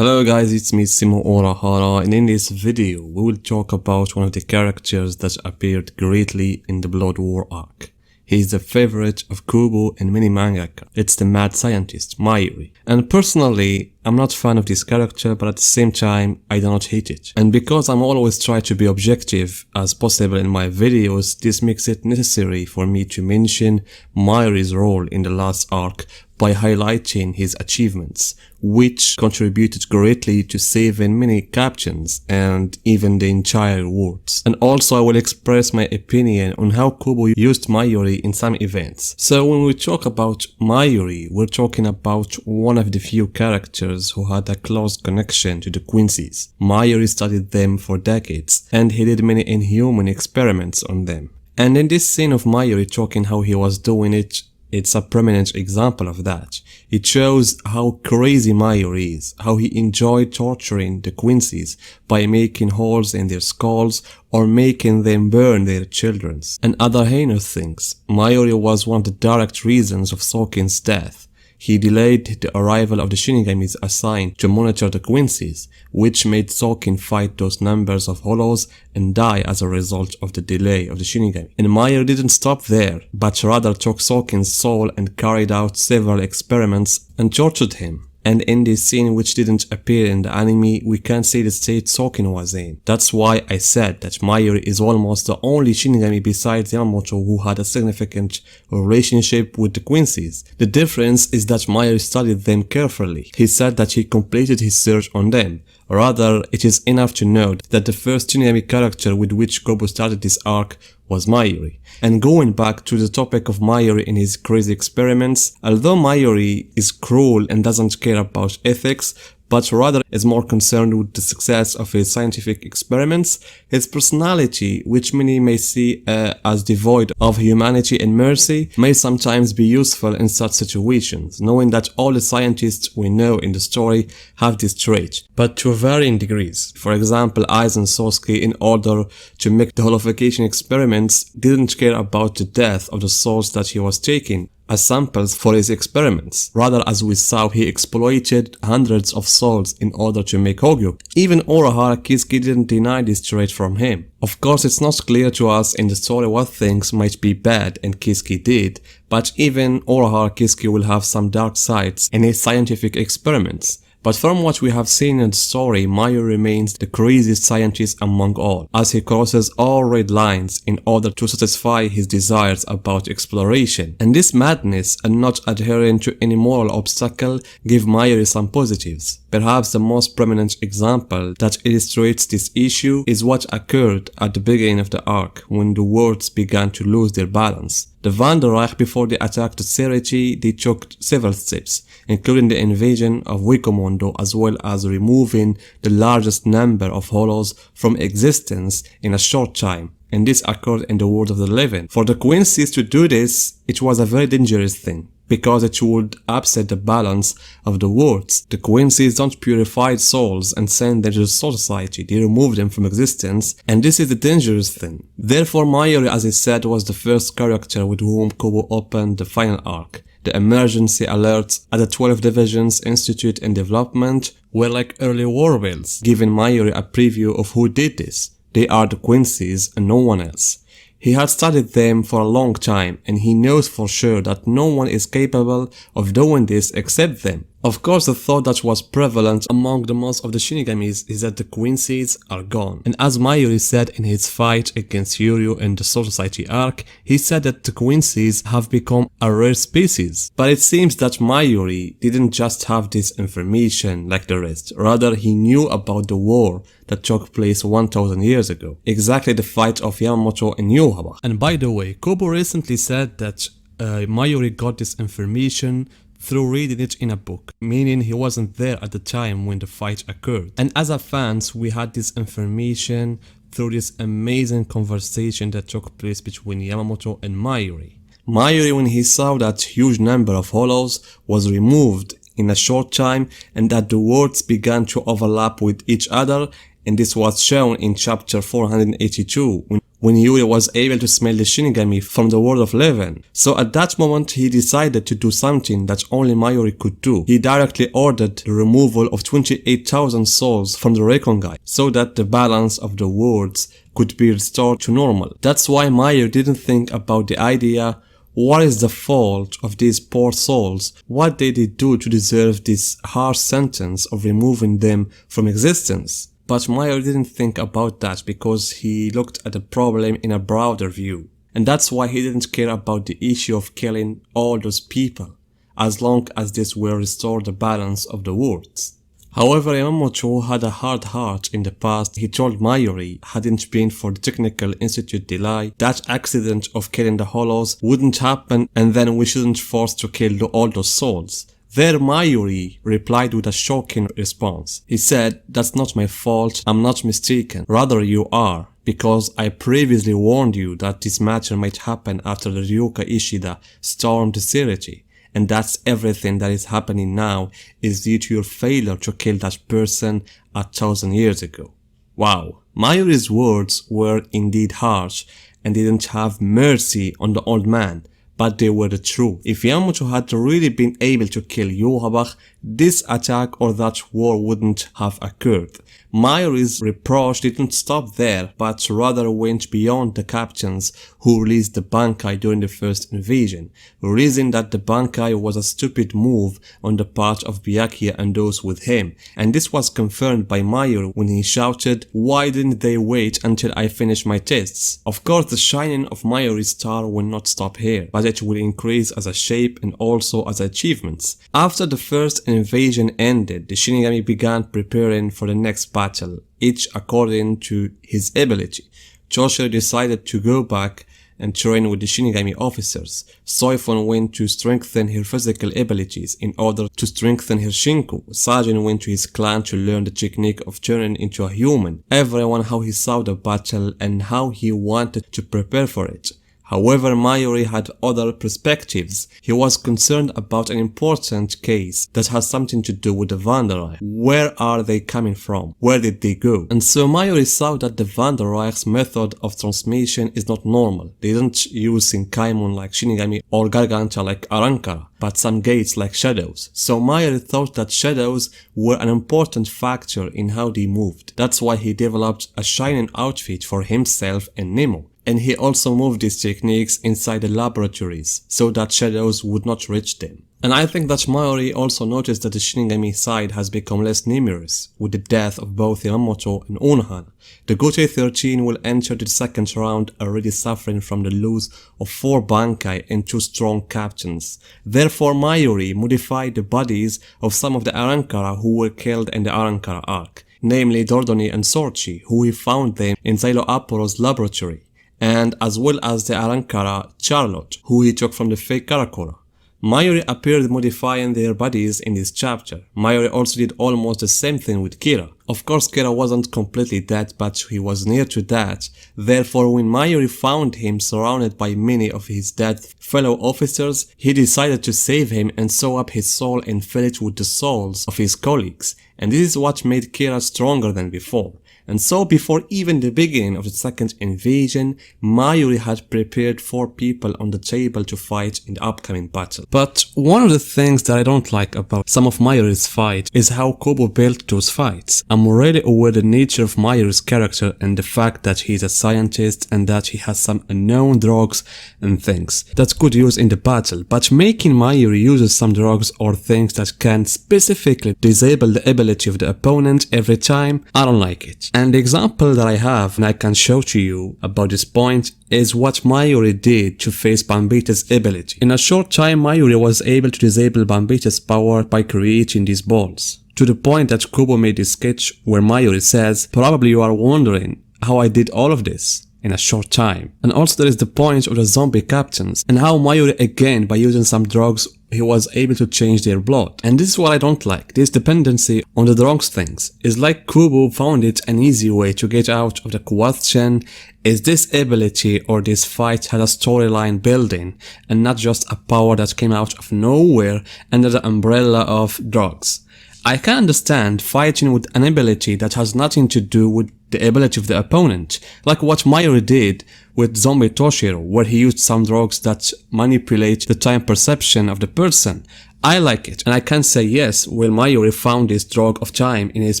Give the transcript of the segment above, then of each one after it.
Hello guys, it's me Simo Orahara, and in this video we will talk about one of the characters that appeared greatly in the Blood War arc. He is the favorite of Kubo and many mangaka. It's the mad scientist, Mayuri. And personally, I'm not a fan of this character, but at the same time, I do not hate it. And because I'm always trying to be objective as possible in my videos, this makes it necessary for me to mention Mayuri's role in the last arc by highlighting his achievements, which contributed greatly to saving many captains and even the entire worlds. And also I will express my opinion on how Kubo used Mayuri in some events. So when we talk about Mayuri, we're talking about one of the few characters who had a close connection to the Quincy's. Mayuri studied them for decades, and he did many inhuman experiments on them. And in this scene of Mayuri talking how he was doing it, it's a prominent example of that. It shows how crazy Mayuri is, how he enjoyed torturing the Quincy's by making holes in their skulls or making them burn their children's and other heinous things. Mayuri was one of the direct reasons of Soken's death. He delayed the arrival of the Shinigamis assigned to monitor the Quincy's, which made Soken fight those numbers of hollows and die as a result of the delay of the Shinigami. And Mayuri didn't stop there, but rather took Soken's soul and carried out several experiments and tortured him. And in this scene, which didn't appear in the anime, we can see the state Soken was in. That's why I said that Mayuri is almost the only Shinigami besides Yamamoto who had a significant relationship with the Quincy's. The difference is that Mayuri studied them carefully. He said that he completed his search on them. Rather, it is enough to note that the first Shinigami character with which Kubo started this arc was Mayuri. And going back to the topic of Mayuri in his crazy experiments, although Mayuri is cruel and doesn't care about ethics, but rather is more concerned with the success of his scientific experiments, his personality, which many may see as devoid of humanity and mercy, may sometimes be useful in such situations, knowing that all the scientists we know in the story have this trait, but to varying degrees. For example, Aizen Sasuke, in order to make the holification experiments, didn't care about the death of the souls that he was taking as samples for his experiments. Rather, as we saw, he exploited hundreds of souls in order to make Hogyo. Even Urahara Kisuke didn't deny this trait from him. Of course, it's not clear to us in the story what things might be bad and Kisuke did, but even Urahara Kisuke will have some dark sides in his scientific experiments. But from what we have seen in the story, Mayuri remains the craziest scientist among all, as he crosses all red lines in order to satisfy his desires about exploration. And this madness and not adhering to any moral obstacle give Mayuri some positives. Perhaps the most prominent example that illustrates this issue is what occurred at the beginning of the arc, when the worlds began to lose their balance. The Vanderreich, before they attacked the Serichi, they took several steps, including the invasion of Wikomondo, as well as removing the largest number of hollows from existence in a short time. And this occurred in the world of the living. For the Quincy's to do this, it was a very dangerous thing, because it would upset the balance of the worlds. The Quincy's don't purify souls and send them to the Soul Society, they remove them from existence, and this is the dangerous thing. Therefore, Mayuri, as I said, was the first character with whom Kubo opened the final arc. The emergency alerts at the 12 Divisions Institute in development were like early war wheels, giving Mayuri a preview of who did this. They are the Quincy's and no one else. He had studied them for a long time, and he knows for sure that no one is capable of doing this except them. Of course, the thought that was prevalent among the most of the Shinigamis is that the Quincy's are gone. And as Mayuri said in his fight against Yuryu in the Soul Society arc, he said that the Quincy's have become a rare species. But it seems that Mayuri didn't just have this information like the rest, rather he knew about the war that took place 1000 years ago. Exactly the fight of Yamamoto and Yuhaba. And by the way, Kubo recently said that Mayuri got this information through reading it in a book, meaning he wasn't there at the time when the fight occurred. And as a fans, we had this information through this amazing conversation that took place between Yamamoto and Mayuri. Mayuri, when he saw that huge number of hollows was removed in a short time and that the worlds began to overlap with each other, and this was shown in chapter 482, when Yuri was able to smell the Shinigami from the world of living. So at that moment he decided to do something that only Mayuri could do. He directly ordered the removal of 28,000 souls from the Rekongai so that the balance of the worlds could be restored to normal. That's why Mayuri didn't think about the idea, what is the fault of these poor souls? What did they do to deserve this harsh sentence of removing them from existence? But Mayuri didn't think about that because he looked at the problem in a broader view. And that's why he didn't care about the issue of killing all those people, as long as this will restore the balance of the worlds. However, Yamamoto had a hard heart in the past. He told Mayuri, hadn't been for the Technical Institute delay, that accident of killing the Hollows wouldn't happen and then we shouldn't force to kill all those souls. There Mayuri replied with a shocking response. He said, "That's not my fault, I'm not mistaken, rather you are, because I previously warned you that this matter might happen after the Ryoka Ishida stormed the city. And that's everything that is happening now is due to your failure to kill that person 1,000 years ago." Wow, Mayuri's words were indeed harsh and didn't have mercy on the old man, but they were the truth. If Yamamoto had really been able to kill Yhwach, this attack or that war wouldn't have occurred. Mayuri's reproach didn't stop there, but rather went beyond the captains who released the Bankai during the first invasion, reasoning that the Bankai was a stupid move on the part of Byakuya and those with him, and this was confirmed by Mayuri when he shouted, "Why didn't they wait until I finish my tests?" Of course, the shining of Mayuri's star will not stop here, but it will increase as a shape and also as achievements. After the first invasion ended, the Shinigami began preparing for the next battle, each according to his ability. Choshiro decided to go back and train with the Shinigami officers. Soifon went to strengthen her physical abilities in order to strengthen her Shinku. Sajin went to his clan to learn the technique of turning into a human. Everyone how he saw the battle and how he wanted to prepare for it. However, Mayuri had other perspectives. He was concerned about an important case that has something to do with the Wanderer. Where are they coming from? Where did they go? And so Mayuri saw that the Wanderer's method of transmission is not normal. They don't use Shinkaimon like Shinigami or Garganta like Arankara, but some gates like shadows. So Mayuri thought that shadows were an important factor in how they moved. That's why he developed a shining outfit for himself and Nemo. And he also moved these techniques inside the laboratories so that shadows would not reach them. And I think that Mayuri also noticed that the Shinigami side has become less numerous with the death of both Yamamoto and Unohana. The GOTEI 13 will enter the second round already suffering from the loss of 4 Bankai and 2 strong captains. Therefore Mayuri modified the bodies of some of the Arankara who were killed in the Arankara arc, namely Dordoni and Sorchi, who he found them in Xylo Aporo's laboratory, and as well as the Arankara Charlotte, who he took from the fake Karakura. Mayuri appeared modifying their bodies in this chapter. Mayuri also did almost the same thing with Kira. Of course, Kira wasn't completely dead, but he was near to that. Therefore, when Mayuri found him surrounded by many of his dead fellow officers, he decided to save him and sew up his soul and fill it with the souls of his colleagues. And this is what made Kira stronger than before. And so before even the beginning of the second invasion, Mayuri had prepared 4 people on the table to fight in the upcoming battle. But one of the things that I don't like about some of Mayuri's fights is how Kobo built those fights. I'm already aware of the nature of Mayuri's character and the fact that he's a scientist and that he has some unknown drugs and things that could use in the battle, but making Mayuri use some drugs or things that can specifically disable the ability of the opponent every time, I don't like it. And the example that I have and I can show to you about this point is what Mayuri did to face Bambita's ability. In a short time, Mayuri was able to disable Bambita's power by creating these balls. To the point that Kubo made this sketch where Mayuri says, "Probably you are wondering how I did all of this in a short time." And also there is the point of the zombie captains and how Mayuri again by using some drugs he was able to change their blood. And this is what I don't like, this dependency on the drugs things. It's like Kubo found it an easy way to get out of the question, is this ability or this fight had a storyline building and not just a power that came out of nowhere under the umbrella of drugs. I can understand fighting with an ability that has nothing to do with the ability of the opponent, like what Mayuri did with Zombie Toshiro, where he used some drugs that manipulate the time perception of the person. I like it, and I can say yes, well, Mayuri found this drug of time in his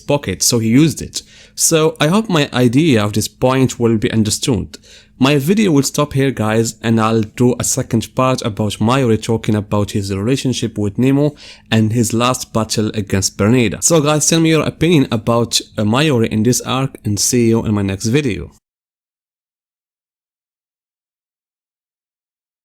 pocket, so he used it. So I hope my idea of this point will be understood. My video will stop here, guys, and I'll do a second part about Mayuri talking about his relationship with Nemo and his last battle against Bernida. So guys, tell me your opinion about Mayuri in this arc, and see you in my next video.